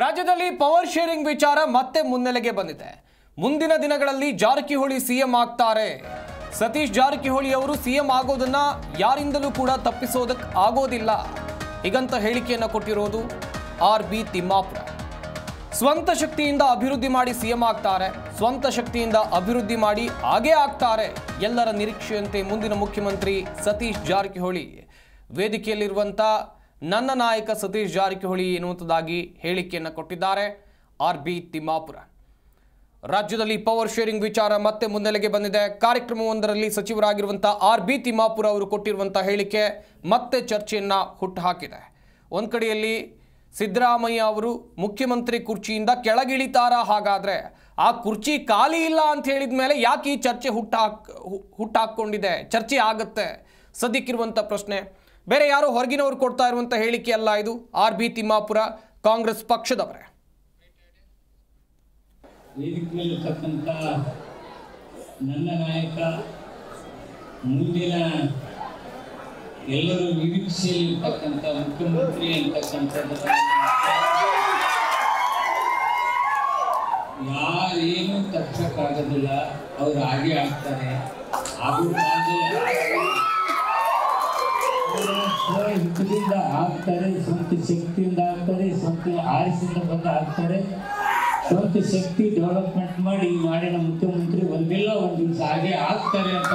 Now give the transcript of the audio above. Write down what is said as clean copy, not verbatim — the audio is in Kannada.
ರಾಜ್ಯದಲ್ಲಿ ಪವರ್ ಶೇರಿಂಗ್ ವಿಚಾರ ಮತ್ತೆ ಮುನ್ನೆಲೆಗೆ ಬಂದಿದೆ. ಮುಂದಿನ ದಿನಗಳಲ್ಲಿ ಜಾರಕಿಹೊಳಿ ಸಿಎಂ ಆಗ್ತಾರೆ. ಸತೀಶ್ ಜಾರಕಿಹೊಳಿ ಅವರು ಸಿಎಂ ಆಗೋದನ್ನ ಯಾರಿಂದಲೂ ಕೂಡ ತಪ್ಪಿಸೋದಕ್ಕೆ ಆಗೋದಿಲ್ಲ ಹೀಗಂತ ಹೇಳಿಕೆಯನ್ನು ಕೊಟ್ಟಿರೋದು ಆರ್.ಬಿ. ತಿಮ್ಮಾಪುರ. ಸ್ವಂತ ಶಕ್ತಿಯಿಂದ ಅಭಿವೃದ್ಧಿ ಮಾಡಿ ಸಿಎಂ ಆಗ್ತಾರೆ, ಸ್ವಂತ ಶಕ್ತಿಯಿಂದ ಅಭಿವೃದ್ಧಿ ಮಾಡಿ ಹಾಗೇ ಆಗ್ತಾರೆ. ಎಲ್ಲರ ನಿರೀಕ್ಷೆಯಂತೆ ಮುಂದಿನ ಮುಖ್ಯಮಂತ್ರಿ ಸತೀಶ್ ಜಾರಕಿಹೊಳಿ. ವೇದಿಕೆಯಲ್ಲಿರುವಂಥ ನನ್ನ ನಾಯಕ ಸತೀಶ್ ಜಾರಕಿಹೊಳಿ ಎನ್ನುವಂಥದ್ದಾಗಿ ಹೇಳಿಕೆಯನ್ನು ಕೊಟ್ಟಿದ್ದಾರೆ ಆರ್.ಬಿ. ತಿಮ್ಮಾಪುರ. ರಾಜ್ಯದಲ್ಲಿ ಪವರ್ ಶೇರಿಂಗ್ ವಿಚಾರ ಮತ್ತೆ ಮುನ್ನೆಲೆಗೆ ಬಂದಿದೆ. ಕಾರ್ಯಕ್ರಮವೊಂದರಲ್ಲಿ ಸಚಿವರಾಗಿರುವಂಥ ಆರ್.ಬಿ. ತಿಮ್ಮಾಪುರ ಅವರು ಕೊಟ್ಟಿರುವಂಥ ಹೇಳಿಕೆ ಮತ್ತೆ ಚರ್ಚೆಯನ್ನು ಹುಟ್ಟುಹಾಕಿದೆ. ಒಂದು ಕಡೆಯಲ್ಲಿ ಸಿದ್ದರಾಮಯ್ಯ ಅವರು ಮುಖ್ಯಮಂತ್ರಿ ಕುರ್ಚಿಯಿಂದ ಕೆಳಗಿಳಿತಾರಾ, ಹಾಗಾದರೆ ಆ ಕುರ್ಚಿ ಖಾಲಿ ಇಲ್ಲ ಅಂತ ಹೇಳಿದ ಮೇಲೆ ಯಾಕೆ ಈ ಚರ್ಚೆ ಹುಟ್ಟಾಕೊಂಡಿದೆ, ಚರ್ಚೆ ಆಗುತ್ತೆ ಸದ್ಯಕ್ಕಿರುವಂಥ ಪ್ರಶ್ನೆ. ಬೇರೆ ಯಾರೋ ಹೊರಗಿನವರು ಕೊಡ್ತಾ ಇರುವಂಥ ಹೇಳಿಕೆ ಅಲ್ಲ ಇದು. ಆರ್.ಬಿ. ತಿಮ್ಮಾಪುರ ಕಾಂಗ್ರೆಸ್ ಪಕ್ಷದವರೇ. ವೇದಿಕೆಯಲ್ಲಿರ್ತಕ್ಕಂಥ ನನ್ನ ನಾಯಕ, ಮುಂದಿನ ಎಲ್ಲರೂ ನಿರೀಕ್ಷೆಯಲ್ಲಿರ್ತಕ್ಕಂಥ ಮುಖ್ಯಮಂತ್ರಿ ಅಂತಕ್ಕಂಥದ್ದು ಯಾರೇನು ತಪ್ಪಿಸಕ್ಕಾಗೋದಿಲ್ಲ, ಅವ್ರು ಹಾಗೆ ಆಗ್ತಾರೆ. ಹಿತದಿಂದ ಆಗ್ತಾರೆ, ಸ್ವಂತ ಶಕ್ತಿಯಿಂದ ಆಗ್ತಾರೆ, ಸ್ವಂತ ಆರಿಸಿಂದ ಬಂದು ಆಗ್ತಾರೆ. ಸ್ವಂತ ಶಕ್ತಿ ಡೆವಲಪ್ಮೆಂಟ್ ಮಾಡಿ ಈ ನಾಡಿನ ಮುಖ್ಯಮಂತ್ರಿ ಒಂದಿಲ್ಲ ಒಂದು ದಿವಸ ಹಾಗೆ ಆಗ್ತಾರೆ ಅಂತ